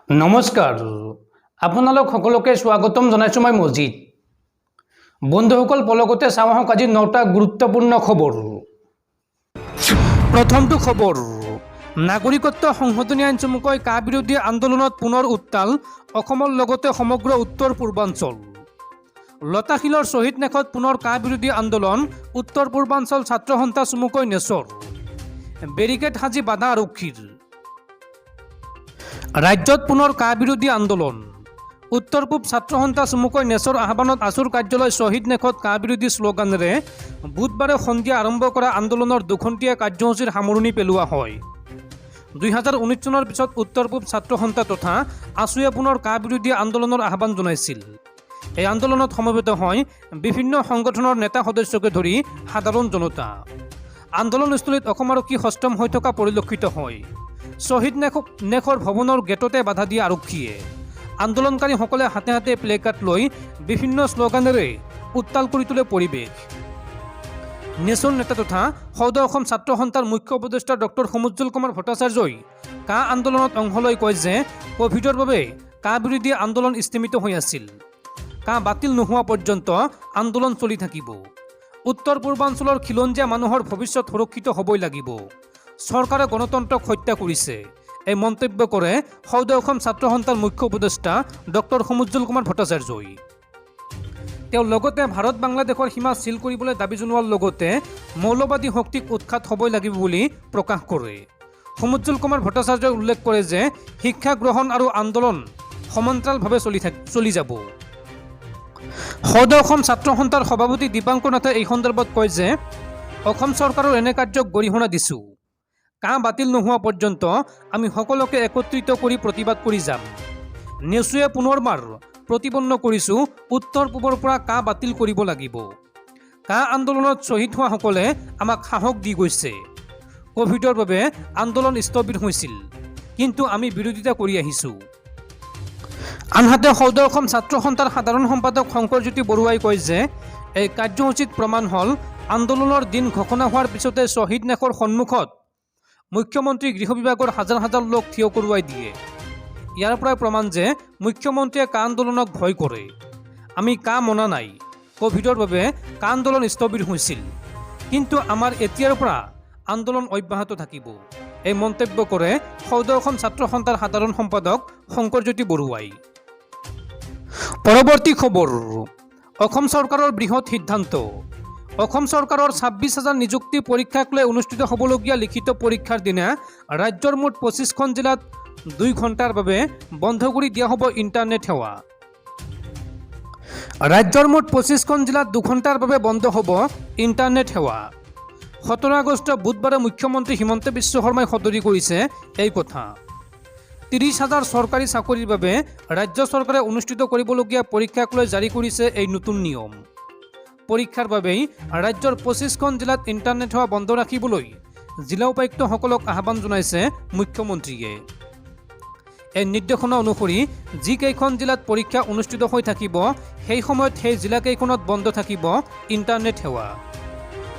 নমস্কাৰ আপোনালোক সকলোকে স্বাগতম জনাইছো মই মজিদ বন্ধুসকল পলকতে চাওঁ আহক আজি 9টা গুৰুত্বপূৰ্ণ খবৰ প্ৰথমটো খবৰ নাগৰিকত্ব সংশোধনী আইন চমুকৈ কা বিৰোধী আন্দোলনত পুনৰ উত্তাল অসমৰ লগতে সমগ্ৰ উত্তৰ পূৰ্বাঞ্চল লতাশিলৰ শহীদ নেখত পুনৰ কা বিৰোধী আন্দোলন উত্তৰ পূৰ্বাঞ্চল ছাত্ৰ সন্থা চমুকৈ নেচৰ বেৰিকেড সাজি বাধা আৰক্ষীৰ ৰাজ্যত পুনৰ কা বিৰোধী আন্দোলন উত্তৰ পূব ছাত্ৰ সন্থা চমুকৈ নেচৰ আহ্বানত আছুৰ কাৰ্যালয় শহীদ নেখত কা বিৰোধী শ্লোগানেৰে বুধবাৰে সন্ধিয়া আৰম্ভ কৰা আন্দোলনৰ দুঘণ্টীয়া কাৰ্যসূচীৰ সামৰণি পেলোৱা হয় 2019 চনৰ পিছত উত্তৰ পূব ছাত্ৰ সন্থা তথা আছুৱে পুনৰ কা বিৰোধী আন্দোলনৰ আহ্বান জনাইছিল এই আন্দোলনত সমবেত হয় বিভিন্ন সংগঠনৰ নেতা সদস্যকে ধৰি সাধাৰণ জনতা আন্দোলনস্থলীত অসম আৰক্ষী সষ্টম হৈ থকা পৰিলক্ষিত হয় শহীদ নেখৰ ভৱনৰ গেটতে বাধা দিয়ে আৰক্ষীয়ে আন্দোলনকাৰীসকলে হাতে হাতে প্লেকাৰ্ড লৈ বিভিন্ন শ্লোগানেৰে উত্তাল কৰি তোলে পৰিৱেশ নেচৰ নেতা তথা সৌদ অসম ছাত্ৰ সন্থাৰ মুখ্য উপদেষ্টা ডক্টৰ সমুজ্জ্বল কুমাৰ ভট্টাচাৰ্যই কা আন্দোলনত অংশ লৈ কয় যে কোভিডৰ বাবে কা বিৰোধী আন্দোলন স্থগিত হৈ আছিল কা বাতিল নোহোৱা পৰ্যন্ত আন্দোলন চলি থাকিব উত্তৰ পূৰ্বাঞ্চলৰ খিলঞ্জীয়া মানুহৰ ভৱিষ্যত সুৰক্ষিত হ'বই লাগিব চৰকাৰে গণতন্ত্ৰক হত্যা কৰিছে এই মন্তব্য কৰে সৌদ অসম ছাত্ৰ সন্থাৰ মুখ্য উপদেষ্টা ডক্টৰ সমুজ্জ্বল কুমাৰ ভট্টাচাৰ্যই তেওঁ লগতে ভাৰত বাংলাদেশৰ সীমা চিল কৰিবলৈ দাবী জনোৱাৰ লগতে মৌলবাদী শক্তিক উৎখাত হ'বই লাগিব বুলি প্ৰকাশ কৰে সমুজ্জ্বল কুমাৰ ভট্টাচাৰ্যই উল্লেখ কৰে যে শিক্ষা গ্ৰহণ আৰু আন্দোলন সমান্তৰালভাৱে চলি যাব সৌদ অসম ছাত্ৰ সন্থাৰ সভাপতি দীপাংকৰ নাথে এই সন্দৰ্ভত কয় যে অসম চৰকাৰৰ এনে কাৰ্যক গৰিহণা দিছোঁ কা বাতিল নোহোৱা পৰ্যন্ত আমি সকলোকে একত্ৰিত কৰি প্ৰতিবাদ কৰি যাম নেচুৱে পুনৰবাৰ প্ৰতিপন্ন কৰিছোঁ উত্তৰ পূবৰ পৰা কা বাতিল কৰিব লাগিব কা আন্দোলনত শ্বহীদ হোৱাসকলে আমাক সাহস দি গৈছে কোভিডৰ বাবে আন্দোলন স্থবিৰ হৈছিল কিন্তু আমি বিৰোধিতা কৰি আহিছোঁ আনহাতে সৌদ অসম ছাত্ৰ সন্থাৰ সাধাৰণ সম্পাদক শংকৰজ্যোতি বৰুৱাই কয় যে এই কাৰ্যসূচীত প্ৰমাণ হ'ল আন্দোলনৰ দিন ঘোষণা হোৱাৰ পিছতে শ্বহীদ নেখৰ সন্মুখত মুখ্যমন্ত্ৰী গৃহ বিভাগৰ হাজাৰ হাজাৰ লোক থিয় কৰোৱাই দিয়ে ইয়াৰ পৰাই প্ৰমাণ যে মুখ্যমন্ত্ৰীয়ে কা আন্দোলনক ভয় কৰে আমি কা মনা নাই কোভিডৰ বাবে কা আন্দোলন স্থবিৰ হৈছিল কিন্তু আমাৰ এতিয়াৰ পৰা আন্দোলন অব্যাহত থাকিব এই মন্তব্য কৰে সৌদ অসম ছাত্ৰ সন্থাৰ সাধাৰণ সম্পাদক শংকৰজ্যোতি বৰুৱাই পৰৱৰ্তী খবৰ অসম চৰকাৰৰ বৃহৎ সিদ্ধান্ত অসম চৰকাৰৰ 26,000 নিযুক্তি পৰীক্ষাক লৈ অনুষ্ঠিত হ'বলগীয়া লিখিত পৰীক্ষাৰ দিনা ৰাজ্যৰ মুঠ 25খন জিলাত 2 ঘণ্টাৰ বাবে বন্ধ কৰি দিয়া হ'ব ইণ্টাৰনেট সেৱা ৰাজ্যৰ মুঠ 25খন জিলাত 2 ঘণ্টাৰ বাবে বন্ধ হ'ব ইণ্টাৰনেট সেৱা 17 আগষ্ট বুধবাৰে মুখ্যমন্ত্ৰী হিমন্ত বিশ্ব শৰ্মাই সদৰি কৰিছে এই কথা 30,000 চৰকাৰী চাকৰিৰ বাবে ৰাজ্য চৰকাৰে অনুষ্ঠিত কৰিবলগীয়া পৰীক্ষাক লৈ জাৰি কৰিছে এই নতুন নিয়ম পৰীক্ষাৰ বাবেই ৰাজ্যৰ 25খন জিলাত ইণ্টাৰনেট সেৱা বন্ধ ৰাখিবলৈ জিলা উপায়ুক্তসকলক আহ্বান জনাইছে মুখ্যমন্ত্ৰীয়ে এই নিৰ্দেশনা অনুসৰি যিকেইখন জিলাত পৰীক্ষা অনুষ্ঠিত হৈ থাকিব সেই সময়ত সেই জিলাকেইখনত বন্ধ থাকিব ইণ্টাৰনেট সেৱা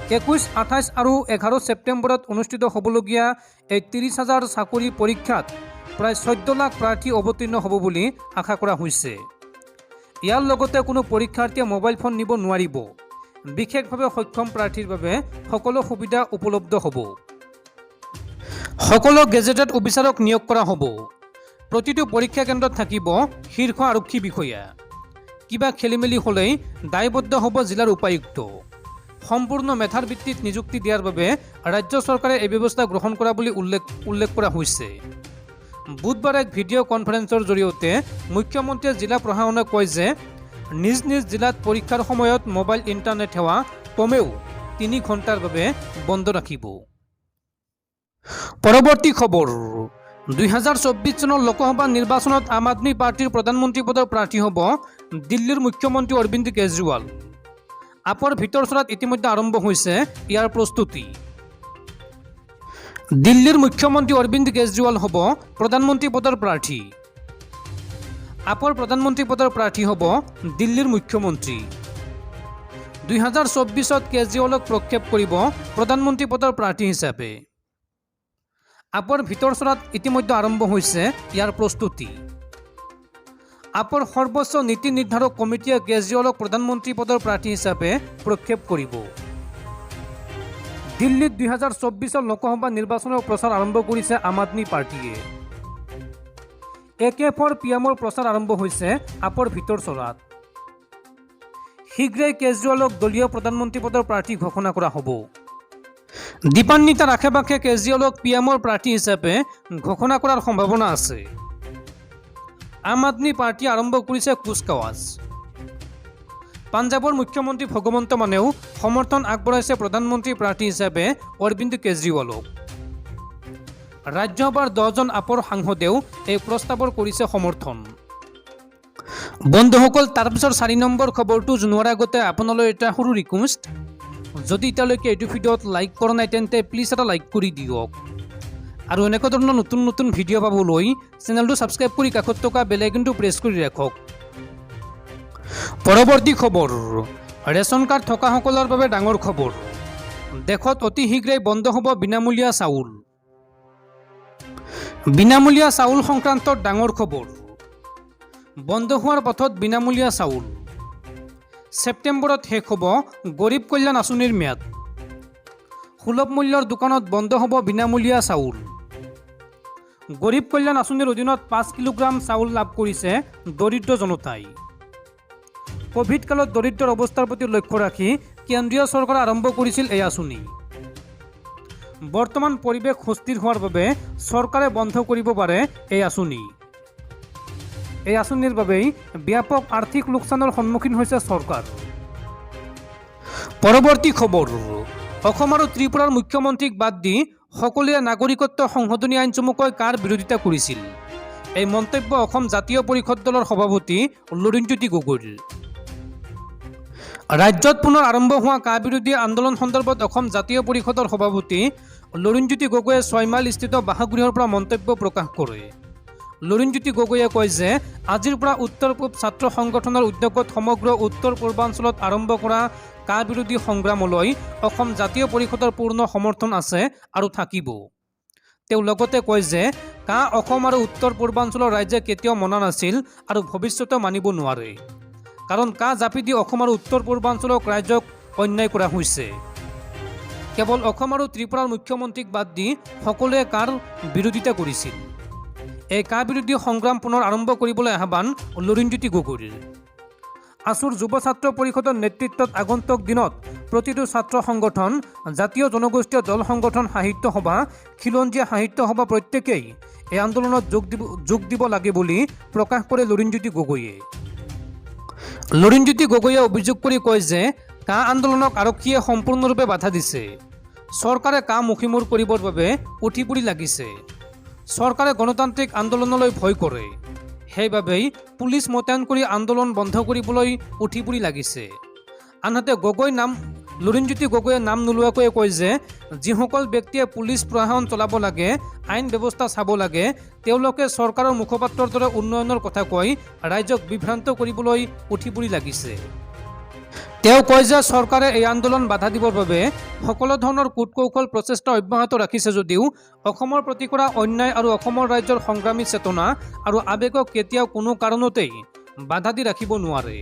21, 28 আৰু 11 ছেপ্টেম্বৰত অনুষ্ঠিত হ'বলগীয়া এই 30,000 চাকৰি পৰীক্ষাত প্ৰায় 14 লাখ প্ৰাৰ্থী অৱতীৰ্ণ হ'ব বুলি আশা কৰা হৈছে ইয়াৰ লগতে কোনো পৰীক্ষাৰ্থীয়ে মোবাইল ফোন নিব নোৱাৰিব বিশেষভাৱে সক্ষম প্ৰাৰ্থীৰ বাবে সকলো সুবিধা উপলব্ধ হ'ব সকলো গেজেটেড অফিচাৰক নিয়োগ কৰা হ'ব প্ৰতিটো পৰীক্ষা কেন্দ্ৰত থাকিব শীৰ্ষ আৰক্ষী বিষয়া কিবা খেলিমেলি হ'লেই দায়বদ্ধ হ'ব জিলাৰ উপায়ুক্ত সম্পূৰ্ণ মেধাৰ ভিত্তিত নিযুক্তি দিয়াৰ বাবে ৰাজ্য চৰকাৰে এই ব্যৱস্থা গ্ৰহণ কৰা বুলি উল্লেখ কৰা হৈছে বুধবাৰে এক ভিডিঅ' কনফাৰেন্সৰ জৰিয়তে মুখ্যমন্ত্ৰীয়ে জিলা প্ৰশাসনে কয় যে নিজ নিজ জিলাত পৰীক্ষাৰ সময়ত মোবাইল ইণ্টাৰনেট সেৱা কমেও 3 ঘণ্টাৰ বাবে বন্ধ ৰাখিব পৰৱৰ্তী খবৰ 2024 চনৰ লোকসভা নিৰ্বাচনত আম আদমি পাৰ্টিৰ প্ৰধানমন্ত্ৰী পদৰ প্ৰাৰ্থী হ'ব দিল্লীৰ মুখ্যমন্ত্ৰী অৰবিন্দ কেজৰিৱাল আপৰ ভিতৰ চৰাত ইতিমধ্যে আৰম্ভ হৈছে ইয়াৰ প্ৰস্তুতি দিল্লীৰ মুখ্যমন্ত্ৰী অৰবিন্দ কেজৰিৱাল হ'ব প্ৰধানমন্ত্ৰী পদৰ প্ৰাৰ্থী আপৰ প্ৰধানমন্ত্ৰী পদৰ প্ৰাৰ্থী হ'ব দিল্লীৰ মুখ্যমন্ত্ৰী 2024ত কেজৰিৱালক প্ৰক্ষেপ কৰিব প্ৰধানমন্ত্ৰী পদৰ প্ৰাৰ্থী হিচাপে আপৰ ভিতৰ চৰাত ইতিমধ্যে আৰম্ভ হৈছে ইয়াৰ প্ৰস্তুতি। আপৰ সৰ্বোচ্চ নীতি নিৰ্ধাৰক কমিটিয়ে কেজৰিৱালক প্ৰধানমন্ত্ৰী পদৰ প্ৰাৰ্থী হিচাপে প্ৰক্ষেপ কৰিব। দিল্লীত 2024 লোকসভা নিৰ্বাচনৰ প্ৰচাৰ আৰম্ভ কৰিছে আম আদমি পাৰ্টিয়ে। AK-4 PMৰ প্ৰচাৰ আৰম্ভ হৈছে আপৰ ভিতৰ চৰাত। শীঘ্ৰেই কেজৰিৱালক দলীয় প্ৰধানমন্ত্ৰী পদৰ প্ৰাৰ্থী ঘোষণা কৰা হ'ব। দীপান্বিতাৰ আশে পাশে কেজৰিৱালক PMৰ প্ৰাৰ্থী হিচাপে ঘোষণা কৰাৰ সম্ভাৱনা আছে। আম আদমি পাৰ্টিয়ে আৰম্ভ কৰিছে কুচকাৱাজ। পাঞ্জাৱৰ মুখ্যমন্ত্ৰী ভগৱন্ত মানেও সমৰ্থন আগবঢ়াইছে প্ৰধানমন্ত্ৰী প্ৰাৰ্থী হিচাপে অৰবিন্দ কেজৰিৱালক। ৰাজ্যসভাৰ 10জন আপৰ সাংসদেও এই প্ৰস্তাৱৰ কৰিছে সমৰ্থন। বন্ধুসকল, তাৰপিছৰ 4 নম্বৰ খবৰটো জনোৱাৰ আগতে আপোনালৈ এটা সৰু ৰিকুৱেষ্ট, যদি এতিয়ালৈকে এইটো ভিডিঅ'ত লাইক কৰা নাই তেন্তে প্লিজ এটা লাইক কৰি দিয়ক আৰু এনেকুৱা ধৰণৰ নতুন নতুন ভিডিঅ' পাবলৈ চেনেলটো ছাবস্ক্ৰাইব কৰি কাষত থকা বেল আইকনটো প্ৰেছ কৰি ৰাখক। পৰৱৰ্তী খবৰ, ৰেচন কাৰ্ড থকাসকলৰ বাবে ডাঙৰ খবৰ। দেশত অতি শীঘ্ৰেই বন্ধ হ'ব বিনামূলীয়া চাউল। বিনামূলীয়া চাউল সংক্ৰান্তত ডাঙৰ খবৰ। বন্ধ হোৱাৰ পথত বিনামূলীয়া চাউল। ছেপ্টেম্বৰত শেষ হ'ব গৰীব কল্যাণ আঁচনিৰ ম্যাদ। সুলভ মূল্যৰ দোকানত বন্ধ হ'ব বিনামূলীয়া চাউল। গৰীব কল্যাণ আঁচনিৰ অধীনত 5 কিলোগ্ৰাম চাউল লাভ কৰিছে দৰিদ্ৰ জনতাই। কোভিড কালত দৰিদ্ৰৰ অৱস্থাৰ প্ৰতি লক্ষ্য ৰাখি কেন্দ্ৰীয় চৰকাৰে আৰম্ভ কৰিছিল এই আঁচনি। বৰ্তমান পৰিৱেশ সুস্থিৰ হোৱাৰ বাবে চৰকাৰে বন্ধ কৰিব পাৰে এই আঁচনি। এই আঁচনিৰ বাবেই ব্যাপক আৰ্থিক লোকচানৰ সন্মুখীন হৈছে চৰকাৰ। পৰৱৰ্তী খবৰ, অসম আৰু ত্ৰিপুৰাৰ মুখ্যমন্ত্ৰীক বাদ দি সকলোৱে নাগৰিকত্ব সংশোধনী আইন চমুকৈ কাৰ বিৰোধিতা কৰিছিল? এই মন্তব্য অসম জাতীয় পৰিষদ দলৰ সভাপতি লুৰিণজ্যোতি গগৈৰ। ৰাজ্যত পুনৰ আৰম্ভ হোৱা কা বিৰোধী আন্দোলন সন্দৰ্ভত অসম জাতীয় পৰিষদৰ সভাপতি লুৰিণজ্যোতি গগৈয়ে 6 মাইল স্থিত বাসগৃহৰ পৰা মন্তব্য প্ৰকাশ কৰে। লুৰিণজ্যোতি গগৈয়ে কয় যে আজিৰ পৰা উত্তৰ পূব ছাত্ৰ সংগঠনৰ উদ্যোগত সমগ্ৰ উত্তৰ পূৰ্বাঞ্চলত আৰম্ভ কৰা কা বিৰোধী সংগ্ৰামলৈ অসম জাতীয় পৰিষদৰ পূৰ্ণ সমৰ্থন আছে আৰু থাকিব। তেওঁ লগতে কয় যে কা অসম আৰু উত্তৰ পূৰ্বাঞ্চলৰ ৰাইজে কেতিয়াও মনা নাছিল আৰু ভৱিষ্যতে মানিব নোৱাৰে, কাৰণ কা জাপি দি অসম আৰু উত্তৰ পূৰ্বাঞ্চলক ৰাইজক অন্যায় কৰা হৈছে। কেৱল অসম আৰু ত্ৰিপুৰাৰ মুখ্যমন্ত্ৰীক বাদ দি সকলোৱে কাৰ বিৰোধিতা কৰিছিল। এই কা বিৰোধী সংগ্ৰাম পুনৰ আৰম্ভ কৰিবলৈ আহ্বান লুৰিণজ্যোতি গগৈৰ। আছুৰ যুৱ ছাত্ৰ পৰিষদৰ নেতৃত্বত আগন্তুক দিনত প্ৰতিটো ছাত্ৰ সংগঠন, জাতীয় জনগোষ্ঠীয় দল সংগঠন, সাহিত্য সভা, খিলঞ্জীয়া সাহিত্য সভা প্ৰত্যেকেই এই আন্দোলনত যোগ দিব লাগে বুলি প্ৰকাশ কৰে লুৰিণজ্যোতি গগৈয়ে। লুৰিণজ্যোতি গগৈয়ে অভিযোগ কৰি কয় যে কা আন্দোলনক আৰক্ষীয়ে সম্পূৰ্ণৰূপে বাধা দিছে। চৰকাৰে কা মুখিমূৰ কৰিবৰ বাবে উঠি পৰি লাগিছে। চৰকাৰে গণতান্ত্ৰিক আন্দোলনলৈ ভয় কৰে, সেইবাবেই পুলিচ মোতায়েন কৰি আন্দোলন বন্ধ কৰিবলৈ উঠি পৰি লাগিছে। আনহাতে লুৰিণজ্যোতি গগৈয়ে নাম নোলোৱাকৈয়ে কয় যে যিসকল ব্যক্তিয়ে পুলিচ প্ৰশাসন চলাব লাগে, আইন ব্যৱস্থা চাব লাগে, তেওঁলোকে চৰকাৰৰ মুখপাত্ৰৰ দৰে উন্নয়নৰ কথা কৈ ৰাইজক বিভ্ৰান্ত কৰিবলৈ উঠি পৰি লাগিছে। তেওঁ কয় যে চৰকাৰে এই আন্দোলন বাধা দিবৰ বাবে সকলো ধৰণৰ কূটকৌশল প্ৰচেষ্টা অব্যাহত ৰাখিছে যদিও অসমৰ প্ৰতি কৰা অন্যায় আৰু অসমৰ ৰাইজৰ সংগ্ৰামী চেতনা আৰু আৱেগক কেতিয়াও কোনো কাৰণতেই বাধা দি ৰাখিব নোৱাৰে।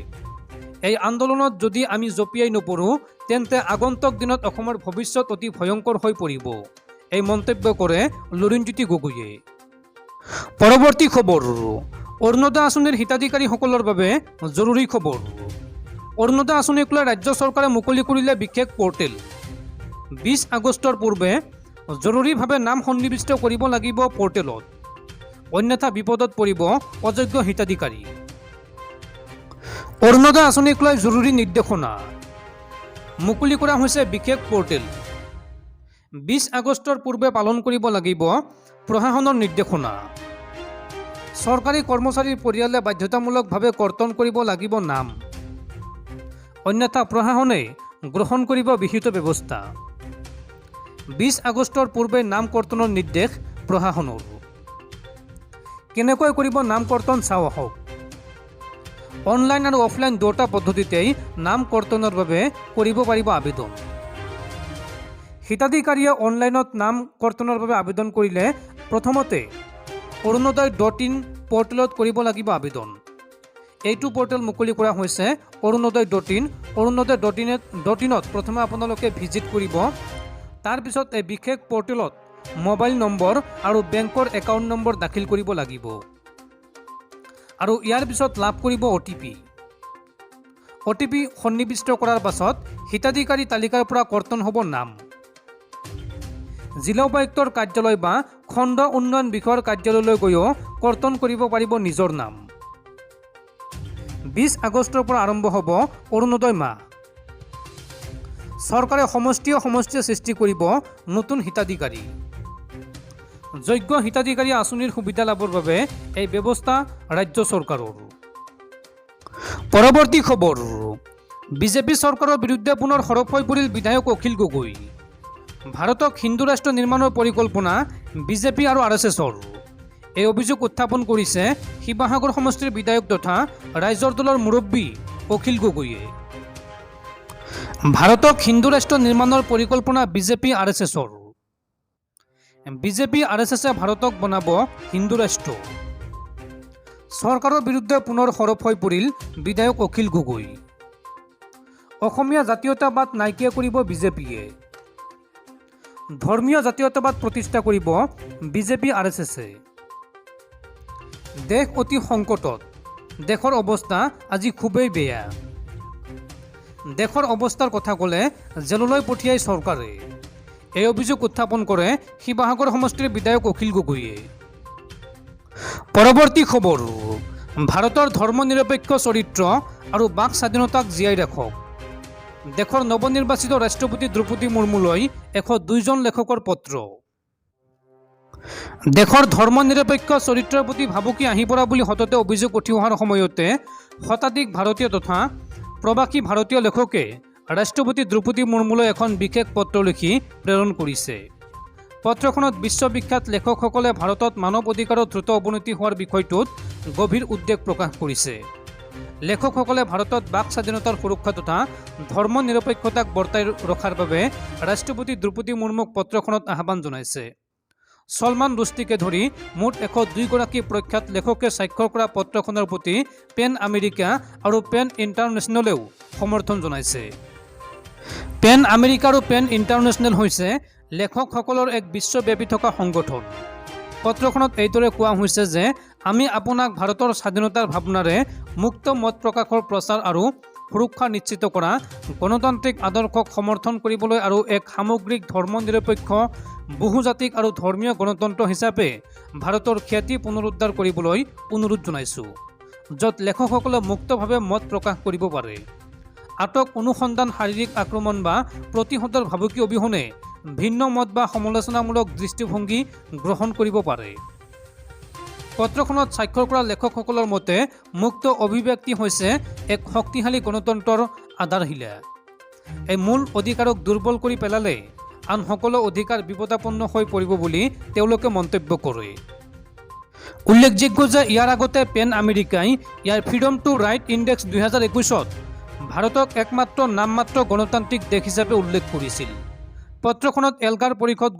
এই আন্দোলনত যদি আমি জঁপিয়াই নপৰোঁ তেন্তে আগন্তুক দিনত অসমৰ ভৱিষ্যত অতি ভয়ংকৰ হৈ পৰিব, এই মন্তব্য কৰে লুৰিণজ্যোতি গগৈয়ে। পৰৱৰ্তী খবৰ, অৰুণোদয় আঁচনিৰ হিতাধিকাৰীসকলৰ বাবে জৰুৰী খবৰ। অৰুণোদয় আঁচনিক লৈ ৰাজ্য চৰকাৰে মুকলি কৰিলে বিশেষ পৰ্টেল। 20 আগষ্টৰ পূৰ্বে জৰুৰীভাৱে নাম সন্নিৱিষ্ট কৰিব লাগিব পৰ্টেলত, অন্যথা বিপদত পৰিব অযোগ্য হিতাধিকাৰী। অৰুণোদয় আঁচনিক লৈ জৰুৰী নিৰ্দেশনা মুকলি কৰা হৈছে বিশেষ পৰ্টেল। 20 আগষ্টৰ পূৰ্বে পালন কৰিব লাগিব প্ৰশাসনৰ নিৰ্দেশনা। চৰকাৰী কৰ্মচাৰীৰ পৰিয়ালে বাধ্যতামূলকভাৱে কৰ্তন কৰিব লাগিব নাম, অন্যথা প্ৰশাসনে গ্ৰহণ কৰিব বিহিত ব্যৱস্থা। 20 আগষ্টৰ পূৰ্বে নাম কৰ্তনৰ নিৰ্দেশ প্ৰশাসনৰ। কেনেকৈ কৰিব নাম কৰ্তন চাওঁ আহক। অনলাইন আৰু অফলাইন দুটা পদ্ধতিতেই নাম কৰ্তনৰ বাবে কৰিব পাৰিব আবেদন। হিতাধিকাৰীয়ে অনলাইনত নাম কৰ্তনৰ বাবে আবেদন কৰিলে প্ৰথমতে অৰুণোদয়.in পৰ্টেলত কৰিব লাগিব আবেদন। এইটো পোৰ্টেল মুকলি কৰা হৈছে অৰুণোদয়.in। অৰুণোদয়.in প্ৰথমে আপোনালোকে ভিজিট কৰিব। তাৰপিছত এই বিশেষ পোৰ্টেলত মোবাইল নম্বৰ আৰু বেংকৰ একাউণ্ট নম্বৰ দাখিল কৰিব লাগিব আৰু ইয়াৰ পিছত লাভ কৰিব OTP সন্নিবিষ্ট কৰাৰ পাছত হিতাধিকাৰী তালিকাৰ পৰা কৰ্তন হ'ব নাম। জিলা উপায়ুক্তৰ কাৰ্যালয় বা খণ্ড উন্নয়ন বিষয়াৰ কাৰ্যালয়লৈ গৈও কৰ্তন কৰিব পাৰিব নিজৰ নাম। 20 আগষ্টৰ পৰা আৰম্ভ হ'ব অৰুণোদয় মাহ। চৰকাৰে সমষ্টিয়ে সৃষ্টি কৰিব নতুন হিতাধিকাৰী। যোগ্য হিতাধিকাৰী আঁচনিৰ সুবিধা লাভৰ বাবে এই ব্যৱস্থা ৰাজ্য চৰকাৰৰ। পৰৱৰ্তী খবৰ, বিজেপি চৰকাৰৰ বিৰুদ্ধে পুনৰ সৰব হৈ পৰিল বিধায়ক অখিল গগৈ। ভাৰতক হিন্দু ৰাষ্ট্ৰ নিৰ্মাণৰ পৰিকল্পনা বিজেপি আৰু RSSৰ। এই অভিযোগ উত্থাপন কৰিছে শিৱসাগৰ সমষ্টিৰ বিধায়ক তথা ৰাইজৰ দলৰ মুৰব্বী অখিল গগৈয়ে। ভাৰতক হিন্দু ৰাষ্ট্ৰ নিৰ্মাণৰ পৰিকল্পনা বিজেপি RSSৰ। বিজেপি RSSে ভাৰতক বনাব হিন্দু ৰাষ্ট্ৰ। চৰকাৰৰ বিৰুদ্ধে পুনৰ সৰব হৈ পৰিল বিধায়ক অখিল গগৈ। অসমীয়া জাতীয়তাবাদ নাইকিয়া কৰিব বিজেপিয়ে। ধৰ্মীয় জাতীয়তাবাদ প্ৰতিষ্ঠা কৰিব বিজেপি RSSে। দেশ অতি সংকটত, দেশৰ অৱস্থা আজি খুবেই বেয়া। দেশৰ অৱস্থাৰ কথা ক'লে জেললৈ পঠিয়াই চৰকাৰে। এই অভিযোগ উত্থাপন কৰে শিৱসাগৰ সমষ্টিৰ বিধায়ক অখিল গগৈয়ে। পৰৱৰ্তী খবৰ, ভাৰতৰ ধৰ্মনিৰপেক্ষ চৰিত্ৰ আৰু বাক স্বাধীনতাক জীয়াই ৰাখক। দেশৰ নৱনিৰ্বাচিত ৰাষ্ট্ৰপতি দ্ৰৌপদী মুৰ্মুলৈ 102 জন লেখকৰ পত্ৰ। দেশৰ ধৰ্মনিৰপেক্ষ চৰিত্ৰৰ প্ৰতি ভাবুকি আহি পৰা বুলি সততে অভিযোগ উঠি অহাৰ সময়তে শতাধিক ভাৰতীয় তথা প্ৰবাসী ভাৰতীয় লেখকে ৰাষ্ট্ৰপতি দ্ৰৌপদী মুৰ্মুলৈ এখন বিশেষ পত্ৰ লিখি প্ৰেৰণ কৰিছে। পত্ৰখনত বিশ্ববিখ্যাত লেখকসকলে ভাৰতত মানৱ অধিকাৰৰ দ্ৰুত অৱনতি হোৱাৰ বিষয়টোত গভীৰ উদ্বেগ প্ৰকাশ কৰিছে। লেখকসকলে ভাৰতত বাক স্বাধীনতাৰ সুৰক্ষা তথা ধৰ্ম নিৰপেক্ষতাক বৰ্তাই ৰখাৰ বাবে ৰাষ্ট্ৰপতি দ্ৰৌপদী মুৰ্মুক পত্ৰখনত আহ্বান জনাইছে। সলমান ৰুষ্টিকে ধৰি মুঠ 102 গৰাকী প্ৰখ্যাত লেখকে স্বাক্ষৰ কৰা পত্ৰখনৰ প্ৰতি পেন আমেৰিকা আৰু পেন ইণ্টাৰনেশ্যনেলেও সমৰ্থন জনাইছে। পেন আমেৰিকা আৰু পেন ইণ্টাৰনেশ্যনেল হৈছে লেখকসকলৰ এক বিশ্বব্যাপী থকা সংগঠন। পত্ৰখনত এইদৰে কোৱা হৈছে যে আমি আপোনাক ভাৰতৰ স্বাধীনতাৰ ভাৱনাৰে মুক্ত মত প্ৰকাশৰ প্ৰচাৰ আৰু সুৰক্ষা নিশ্চিত কৰা গণতান্ত্ৰিক আদৰ্শক সমৰ্থন কৰিবলৈ আৰু এক সামগ্ৰিক ধৰ্মনিৰপেক্ষ বহুজাতিক আৰু ধৰ্মীয় গণতন্ত্ৰ হিচাপে ভাৰতৰ খ্যাতি পুনৰুদ্ধাৰ কৰিবলৈ অনুৰোধ জনাইছোঁ, য'ত লেখকসকলে মুক্তভাৱে মত প্ৰকাশ কৰিব পাৰে। আটক, অনুসন্ধান, শাৰীৰিক আক্ৰমণ বা প্ৰতিহতৰ ভাবুকি অবিহনে ভিন্ন মত বা সমালোচনামূলক দৃষ্টিভংগী গ্ৰহণ কৰিব পাৰে। পত্ৰখনত স্বাক্ষৰ কৰা লেখকসকলৰ মতে মুক্ত অভিব্যক্তি হৈছে এক শক্তিশালী গণতন্ত্ৰৰ আধাৰশিলা। এই মূল অধিকাৰক দুৰ্বল কৰি পেলালে আন সকলো অধিকাৰ বিপদাপন্ন হৈ পৰিব বুলি তেওঁলোকে মন্তব্য কৰে। উল্লেখযোগ্য যে ইয়াৰ আগতে পেন আমেৰিকাই ইয়াৰ ফ্ৰীডম টু ৰাইট ইণ্ডেক্স 2021ত ভাৰতক একমাত্ৰ নামমাত্ৰ গণতান্ত্ৰিক দেশ হিচাপে উল্লেখ কৰিছিল। পত্ৰখনত এলগাৰ পৰিষদ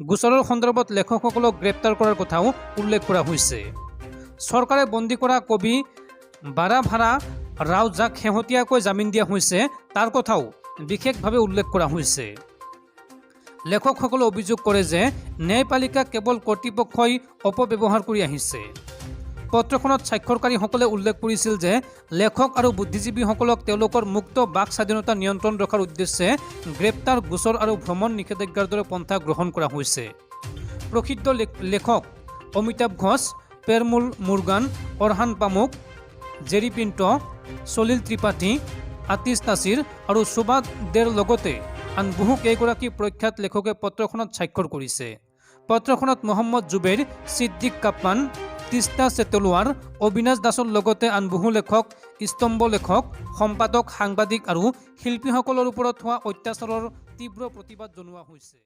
গোচৰৰ সন্দৰ্ভত লেখকসকলক গ্ৰেপ্তাৰ কৰাৰ কথাও উল্লেখ কৰা হৈছে। চৰকাৰে বন্দী কৰা কবি বাৰাভাৰা ৰাও, যাক শেহতীয়াকৈ জামিন দিয়া হৈছে, তাৰ কথাও বিশেষভাৱে উল্লেখ কৰা হৈছে। লেখকসকলে অভিযোগ কৰে যে ন্যায়পালিকাক কেৱল কৰ্তৃপক্ষই অপব্যৱহাৰ কৰি আহিছে। পত্ৰখনত স্বাক্ষৰকাৰীসকলে উল্লেখ কৰিছিল যে লেখক আৰু বুদ্ধিজীৱীসকলক তেওঁলোকৰ মুক্ত বাক স্বাধীনতা নিয়ন্ত্ৰণ ৰখাৰ উদ্দেশ্যে গ্ৰেপ্তাৰ, গোচৰ আৰু ভ্ৰমণ নিষেধাজ্ঞাৰ দৰে পন্থা গ্ৰহণ কৰা হৈছে। প্ৰসিদ্ধ লেখক অমিতাভ ঘোষ, পেৰমুল মুৰুগান, অৰহান পামুক, জেৰি পিণ্টো, সলিল ত্ৰিপাঠী, আতিশ তাছিৰ আৰু সুভাষ দেৰ লগতে আন বহু কেইগৰাকী প্ৰখ্যাত লেখকে পত্ৰখনত স্বাক্ষৰ কৰিছে। পত্ৰখনত মহম্মদ জুবেৰ, ছিদ্দিক কাপ্পান, তিস্তা চেতলৱাৰ, অবিনাশ দাসৰ লগতে আন বহু লেখক, স্তম্ভ লেখক, সম্পাদক, সাংবাদিক আৰু শিল্পীসকলৰ ওপৰত হোৱা অত্যাচাৰৰ তীব্ৰ প্ৰতিবাদ জনোৱা হৈছে।